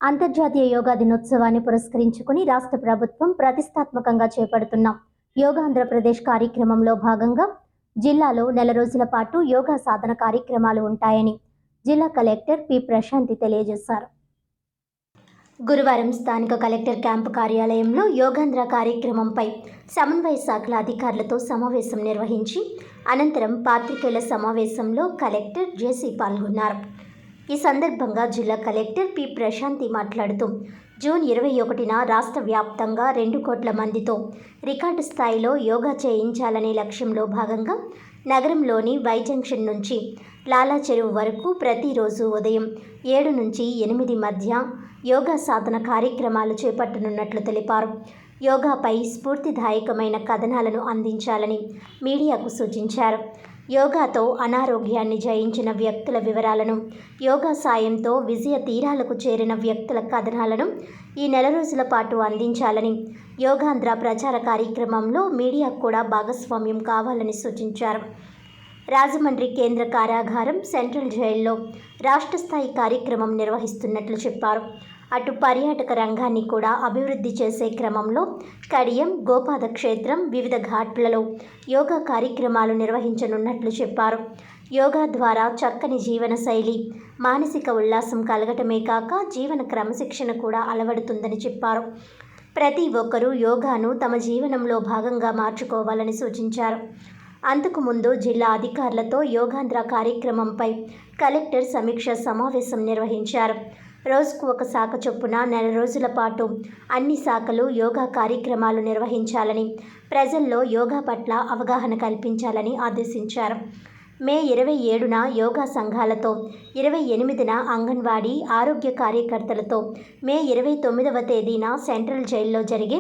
అంతర్జాతీయ యోగా దినోత్సవాన్ని పురస్కరించుకుని రాష్ట్ర ప్రభుత్వం ప్రతిష్టాత్మకంగా చేపడుతున్న యోగా ఆంధ్రప్రదేశ్ కార్యక్రమంలో భాగంగా జిల్లాలో నెల రోజుల పాటు యోగా సాధన కార్యక్రమాలు ఉంటాయని జిల్లా కలెక్టర్ పి ప్రశాంతి తెలియజేశారు. గురువారం స్థానిక కలెక్టర్ క్యాంపు కార్యాలయంలో యోగాంధ్ర కార్యక్రమంపై సమన్వయ శాఖల అధికారులతో సమావేశం నిర్వహించి అనంతరం పాత్రికేయుల సమావేశంలో కలెక్టర్ జేసీ పాల్గొన్నారు. ఈ సందర్భంగా జిల్లా కలెక్టర్ పి ప్రశాంతి మాట్లాడుతూ జూన్ 21న రాష్ట్ర వ్యాప్తంగా 2 కోట్ల మందితో రికార్డు స్థాయిలో యోగా చేయించాలనే లక్ష్యంలో భాగంగా నగరంలోని వై జంక్షన్ నుంచి లాలా చెరువు వరకు ప్రతిరోజు ఉదయం 7 నుంచి 8 మధ్య యోగా సాధన కార్యక్రమాలు చేపట్టనున్నట్లు తెలిపారు. యోగాపై స్ఫూర్తిదాయకమైన కథనాలను అందించాలని మీడియాకు సూచించారు. యోగాతో అనారోగ్యాన్ని జయించిన వ్యక్తుల వివరాలను, యోగా సాయంతో విజయ తీరాలకు చేరిన వ్యక్తుల కథనాలను ఈ నెల రోజుల పాటు అందించాలని, యోగాంధ్ర ప్రచార కార్యక్రమంలో మీడియాకు కూడా భాగస్వామ్యం కావాలని సూచించారు. రాజమండ్రి కేంద్ర కారాగారం సెంట్రల్ జైల్లో రాష్ట్ర స్థాయి కార్యక్రమం నిర్వహిస్తున్నట్లు చెప్పారు. అటు పర్యాటక రంగాన్ని కూడా అభివృద్ధి చేసే క్రమంలో కడియం, గోపాద క్షేత్రం, వివిధ ఘాట్లలో యోగా కార్యక్రమాలు నిర్వహించనున్నట్లు చెప్పారు. యోగా ద్వారా చక్కని జీవన శైలి, మానసిక ఉల్లాసం కలగటమే కాక జీవన క్రమశిక్షణ కూడా అలవడుతుందని చెప్పారు. ప్రతి ఒక్కరూ యోగాను తమ జీవనంలో భాగంగా మార్చుకోవాలని సూచించారు. అంతకుముందు జిల్లా అధికారులతో యోగాంధ్ర కార్యక్రమంపై కలెక్టర్ సమీక్ష సమావేశం నిర్వహించారు. రోజుకు ఒక శాఖ చొప్పున నెల రోజుల పాటు అన్ని శాఖలు యోగా కార్యక్రమాలు నిర్వహించాలని, ప్రజల్లో యోగా పట్ల అవగాహన కల్పించాలని ఆదేశించారు. మే 27న యోగా సంఘాలతో, 28న అంగన్వాడీ ఆరోగ్య కార్యకర్తలతో, మే 29వ తేదీన సెంట్రల్ జైల్లో జరిగే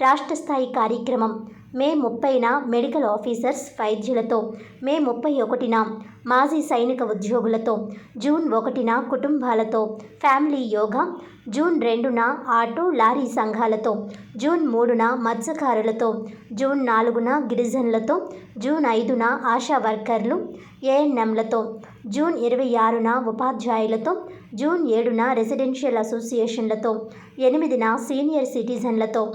రాష్ట్ర స్థాయి కార్యక్రమం, మే 30న మెడికల్ ఆఫీసర్స్ వైద్యులతో, మే 31న మాజీ సైనిక ఉద్యోగులతో, జూన్ 1న కుటుంబాలతో ఫ్యామిలీ యోగా, జూన్ 2న ఆటో లారీ సంఘాలతో, జూన్ 3న మత్స్యకారులతో, జూన్ 4న గిరిజనులతో, జూన్ 5న ఆశా వర్కర్లు, ఏఎన్ఎంలతో, జూన్ 26న ఉపాధ్యాయులతో, జూన్ 7న రెసిడెన్షియల్ అసోసియేషన్లతో, 8న సీనియర్ సిటిజన్లతో,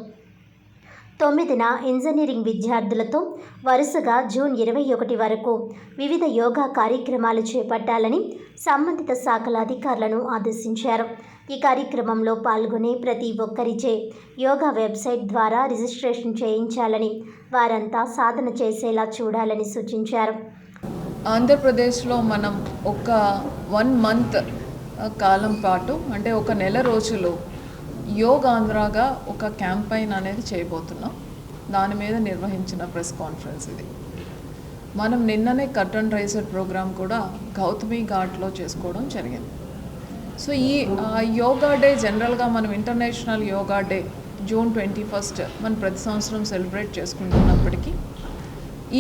9న ఇంజనీరింగ్ విద్యార్థులతో వరుసగా జూన్ 21 వరకు వివిధ యోగా కార్యక్రమాలు చేపట్టాలని సంబంధిత శాఖల అధికారులను ఆదేశించారు. ఈ కార్యక్రమంలో పాల్గొనే ప్రతి ఒక్కరిచే యోగా వెబ్సైట్ ద్వారా రిజిస్ట్రేషన్ చేయించాలని, వారంతా సాధన చేసేలా చూడాలని సూచించారు. ఆంధ్రప్రదేశ్లో మనం ఒక 1 మంత్ కాలం పాటు, అంటే ఒక నెల రోజులు యోగాంధ్రగా ఒక క్యాంపెయిన్ అనేది చేయబోతున్నాం. దాని మీద నిర్వహించిన ప్రెస్ కాన్ఫరెన్స్ ఇది. మనం నిన్ననే కర్టన్ రైజర్ ప్రోగ్రామ్ కూడా గౌతమి ఘాట్లో చేసుకోవడం జరిగింది. సో ఈ యోగా డే జనరల్గా మనం ఇంటర్నేషనల్ యోగా డే జూన్ 21 మనం ప్రతి సంవత్సరం సెలబ్రేట్ చేసుకుంటున్నప్పటికీ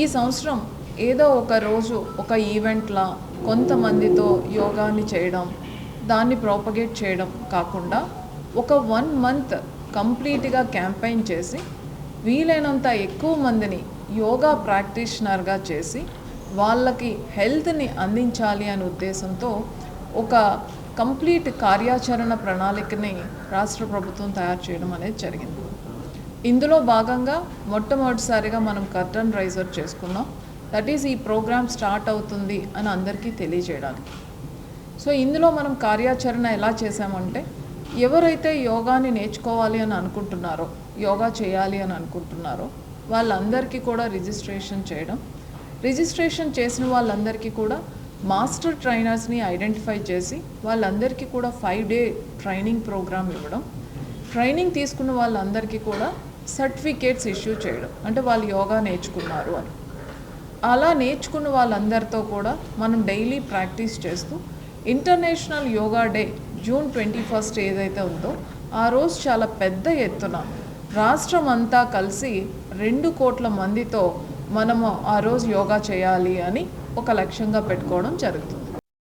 ఈ సంవత్సరం ఏదో ఒక రోజు ఒక ఈవెంట్లా కొంతమందితో యోగాని చేయడం, దాన్ని ప్రాపగేట్ చేయడం కాకుండా ఒక 1 మంత్ కంప్లీట్గా క్యాంపెయిన్ చేసి వీలైనంత ఎక్కువ మందిని యోగా ప్రాక్టీషనర్గా చేసి వాళ్ళకి హెల్త్ని అందించాలి అనే ఉద్దేశంతో ఒక కంప్లీట్ కార్యాచరణ ప్రణాళికని రాష్ట్ర ప్రభుత్వం తయారు చేయడం అనేది జరిగింది. ఇందులో భాగంగా మొట్టమొదటిసారిగా మనం కర్టన్ రైజర్ చేసుకున్నాం. దట్ ఈజ్ ఈ ప్రోగ్రామ్ స్టార్ట్ అవుతుంది అని అందరికీ తెలియజేయడానికి. సో ఇందులో మనం కార్యాచరణ ఎలా చేసామంటే, ఎవరైతే యోగాని నేర్చుకోవాలి అని అనుకుంటున్నారో, యోగా చేయాలి అని అనుకుంటున్నారో వాళ్ళందరికీ కూడా రిజిస్ట్రేషన్ చేయడం, రిజిస్ట్రేషన్ చేసిన వాళ్ళందరికీ కూడా మాస్టర్ ట్రైనర్స్ని ఐడెంటిఫై చేసి వాళ్ళందరికీ కూడా 5 డే ట్రైనింగ్ ప్రోగ్రామ్ ఇవ్వడం, ట్రైనింగ్ తీసుకున్న వాళ్ళందరికీ కూడా సర్టిఫికేట్స్ ఇష్యూ చేయడం, అంటే వాళ్ళు యోగా నేర్చుకున్నారు అని. అలా నేర్చుకున్న వాళ్ళందరితో కూడా మనం డైలీ ప్రాక్టీస్ చేస్తూ ఇంటర్నేషనల్ యోగా డే జూన్ 21 ఏదైతే ఉందో ఆ రోజు చాలా పెద్ద ఎత్తున రాష్ట్రం అంతా కలిసి 2 కోట్ల మందితో మనము ఆ రోజు యోగా చేయాలి అని ఒక లక్ష్యంగా పెట్టుకోవడం జరుగుతుంది.